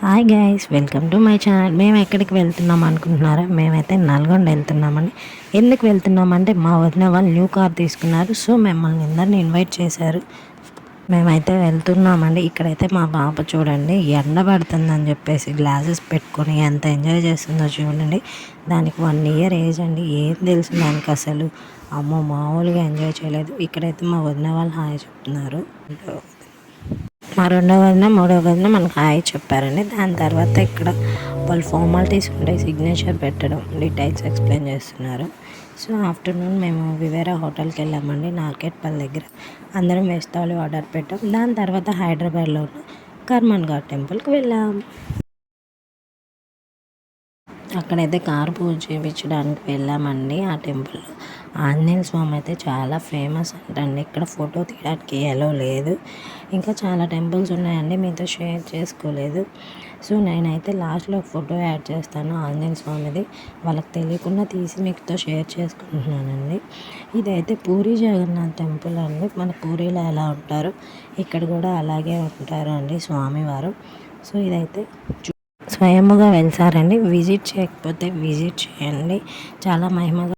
Hi guys, welcome to my channel. మేము ఎక్కడికి వెళ్తున్నాం అనుకుంటున్నారా? మేమైతే నల్గొండ వెళ్తున్నామండి. ఎందుకు వెళ్తున్నామంటే మా వదిన వాళ్ళు న్యూ కార్ తీసుకున్నారు. సో మిమ్మల్ని అందరిని ఇన్వైట్ చేశారు. మేమైతే వెళ్తున్నామండి. ఇక్కడైతే మా పాప చూడండి, ఎండ పడుతుందని చెప్పేసి గ్లాసెస్ పెట్టుకొని ఎంత ఎంజాయ్ చేస్తుందో చూడండి. దానికి 1 year ఏజ్ అండి. ఏం తెలుసు దానికి అసలు. అమ్మో, మామూలుగా ఎంజాయ్ చేయలేదు. ఇక్కడైతే మా వదిన వాళ్ళు హాయ్ చెప్తున్నారు. మా రెండవ వదిన మూడవ వదిన మనకు హాయ్ చెప్పారండి. దాని తర్వాత ఇక్కడ వాళ్ళు ఫార్మాలిటీస్ ఉంటాయి, సిగ్నేచర్ పెట్టడం, డీటెయిల్స్ ఎక్స్ప్లెయిన్ చేస్తున్నారు. సో ఆఫ్టర్నూన్ మేము వివేరా హోటల్కి వెళ్ళామండి, నార్కెట్పల్లి దగ్గర. అందరం వెజ్ థాలీ ఆర్డర్ పెట్టాం. దాని తర్వాత హైదరాబాద్లో ఉన్న కర్మన్ ఘాట్ టెంపుల్కి వెళ్ళాం. అక్కడైతే కారు పూజ చేయించడానికి వెళ్ళామండి. ఆ టెంపుల్లో ఆంజనేయ స్వామి అయితే చాలా ఫేమస్ అంటండి. ఇక్కడ ఫోటో తీయడానికి ఎలో లేదు. ఇంకా చాలా టెంపుల్స్ ఉన్నాయండి, మీతో షేర్ చేసుకోలేదు. సో నేనైతే లాస్ట్లో ఒక ఫోటో యాడ్ చేస్తాను ఆంజనేయ స్వామిది. వాళ్ళకి తెలియకుండా తీసి మీతో షేర్ చేసుకుంటున్నానండి. ఇదైతే పూరి జగన్నాథ్ టెంపుల్ అండి. మన పూరిలో ఎలా ఉంటారో ఇక్కడ కూడా అలాగే ఉంటారు అండి స్వామివారు. సో ఇదైతే స్వయముగా వెళ్తారండి. విజిట్ చేయకపోతే విజిట్ చేయండి, చాలా మహిమగా